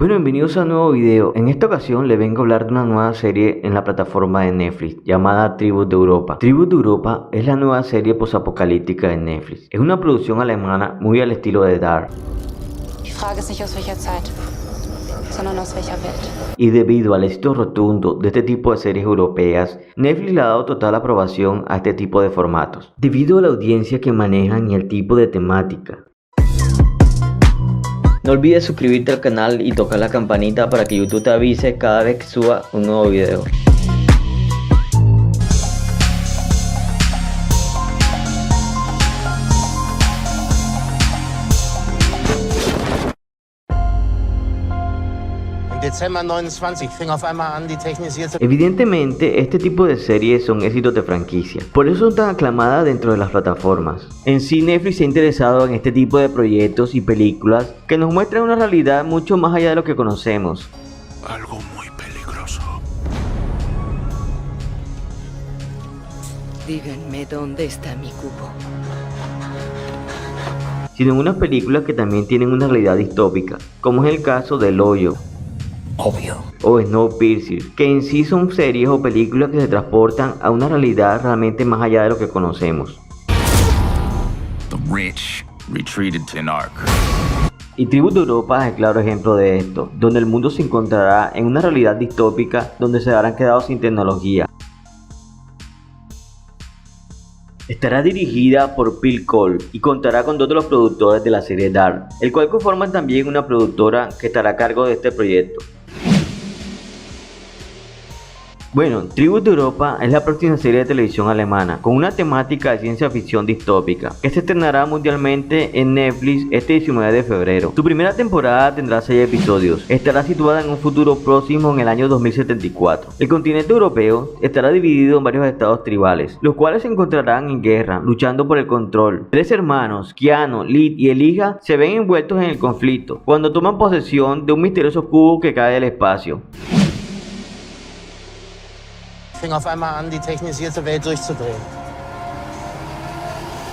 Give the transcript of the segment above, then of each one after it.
Bueno, bienvenidos a un nuevo video. En esta ocasión les vengo a hablar de una nueva serie en la plataforma de Netflix llamada Tribus de Europa. Tribus de Europa es la nueva serie posapocalíptica de Netflix. Es una producción alemana muy al estilo de Dark. Die Frage ist nicht aus welcher Zeit, sondern aus welcher Welt. Y debido al éxito rotundo de este tipo de series europeas, Netflix le ha dado total aprobación a este tipo de formatos, debido a la audiencia que manejan y el tipo de temática. No olvides suscribirte al canal y tocar la campanita para que YouTube te avise cada vez que suba un nuevo video. Dezember 29 fing auf einmal an die technisierte... Evidentemente, este tipo de series son éxitos de franquicia, por eso son tan aclamadas dentro de las plataformas. En sí, Netflix se ha interesado en este tipo de proyectos y películas que nos muestran una realidad mucho más allá de lo que conocemos. Algo muy peligroso. Díganme dónde está mi cubo. Sino en unas películas que también tienen una realidad distópica, como es el caso de El Hoyo. Obvio. O Snowpiercer, que en sí son series o películas que se transportan a una realidad realmente más allá de lo que conocemos. The rich retreated to Narc. Y Tribus de Europa es el claro ejemplo de esto, donde el mundo se encontrará en una realidad distópica donde se habrán quedado sin tecnología. Estará dirigida por Phil Cole y contará con dos de los productores de la serie Dark, el cual conforman también una productora que estará a cargo de este proyecto. Bueno, Tribus de Europa es la próxima serie de televisión alemana con una temática de ciencia ficción distópica que se estrenará mundialmente en Netflix este 19 de febrero. Su primera temporada tendrá 6 episodios, estará situada en un futuro próximo en el año 2074. El continente europeo estará dividido en varios estados tribales, los cuales se encontrarán en guerra, luchando por el control. 3 hermanos, Keanu, Lid y Elijah, se ven envueltos en el conflicto cuando toman posesión de un misterioso cubo que cae del espacio. Fing auf einmal an, die technisierte Welt durchzudrehen.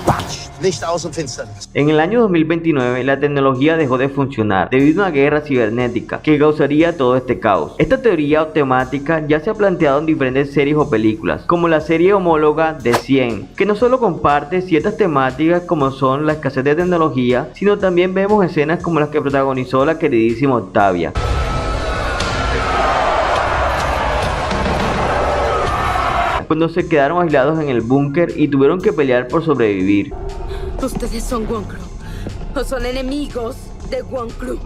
Batsch! Licht aus und Finsternis. En el año 2029 la tecnología dejó de funcionar debido a una guerra cibernética que causaría todo este caos. Esta teoría o temática ya se ha planteado en diferentes series o películas, como la serie homóloga de 100, que no solo comparte ciertas temáticas como son la escasez de tecnología, sino también vemos escenas como las que protagonizó la queridísima Octavia. Cuando se quedaron aislados en el búnker y tuvieron que pelear por sobrevivir. Ustedes son Wonklu. O son enemigos de Wonklu.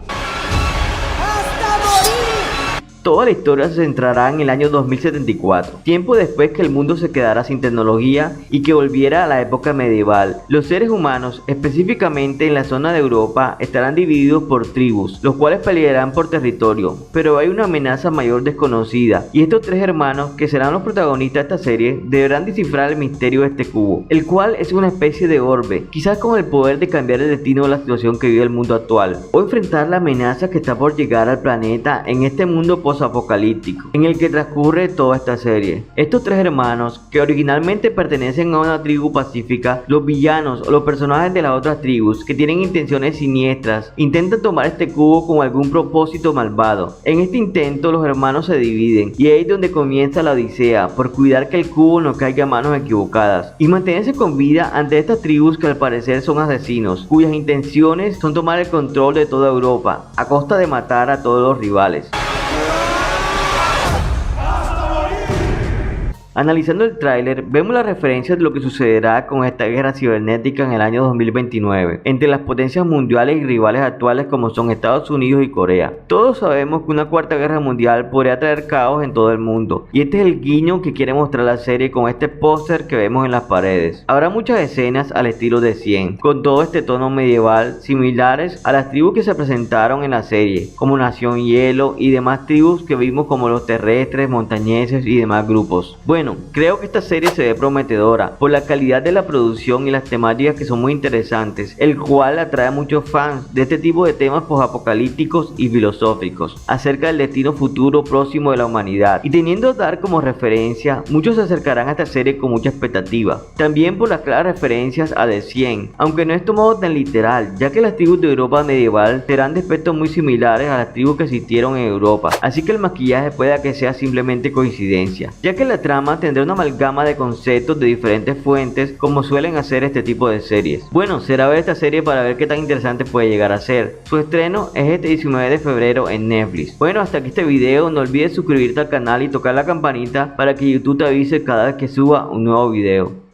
Toda la historia se centrará en el año 2074, tiempo después que el mundo se quedara sin tecnología y que volviera a la época medieval. Los seres humanos, específicamente en la zona de Europa, estarán divididos por tribus, los cuales pelearán por territorio, pero hay una amenaza mayor desconocida, y estos 3 hermanos, que serán los protagonistas de esta serie, deberán descifrar el misterio de este cubo, el cual es una especie de orbe, quizás con el poder de cambiar el destino de la situación que vive el mundo actual, o enfrentar la amenaza que está por llegar al planeta en este mundo apocalíptico en el que transcurre toda esta serie. Estos 3 hermanos, que originalmente pertenecen a una tribu pacífica, los villanos o los personajes de las otras tribus que tienen intenciones siniestras, intentan tomar este cubo con algún propósito malvado. En este intento los hermanos se dividen y ahí es donde comienza la odisea por cuidar que el cubo no caiga a manos equivocadas y mantenerse con vida ante estas tribus que al parecer son asesinos, cuyas intenciones son tomar el control de toda Europa a costa de matar a todos los rivales. Analizando el tráiler, vemos las referencias de lo que sucederá con esta guerra cibernética en el año 2029, entre las potencias mundiales y rivales actuales como son Estados Unidos y Corea. Todos sabemos que una cuarta guerra mundial podría traer caos en todo el mundo, y este es el guiño que quiere mostrar la serie con este póster que vemos en las paredes. Habrá muchas escenas al estilo de 100, con todo este tono medieval, similares a las tribus que se presentaron en la serie, como Nación Hielo y demás tribus que vimos como los terrestres, montañeses y demás grupos. Bueno, Bueno, creo que esta serie se ve prometedora por la calidad de la producción y las temáticas que son muy interesantes, el cual atrae a muchos fans de este tipo de temas posapocalípticos y filosóficos acerca del destino futuro próximo de la humanidad, y teniendo Dark como referencia, muchos se acercarán a esta serie con mucha expectativa, también por las claras referencias a The 100, aunque no es tomado tan literal, ya que las tribus de Europa medieval serán de aspectos muy similares a las tribus que existieron en Europa, así que el maquillaje pueda que sea simplemente coincidencia, ya que la trama tendrá una amalgama de conceptos de diferentes fuentes como suelen hacer este tipo de series. Bueno, será ver esta serie para ver qué tan interesante puede llegar a ser. Su estreno es este 19 de febrero en Netflix. Bueno, hasta aquí este video, no olvides suscribirte al canal y tocar la campanita para que YouTube te avise cada vez que suba un nuevo video.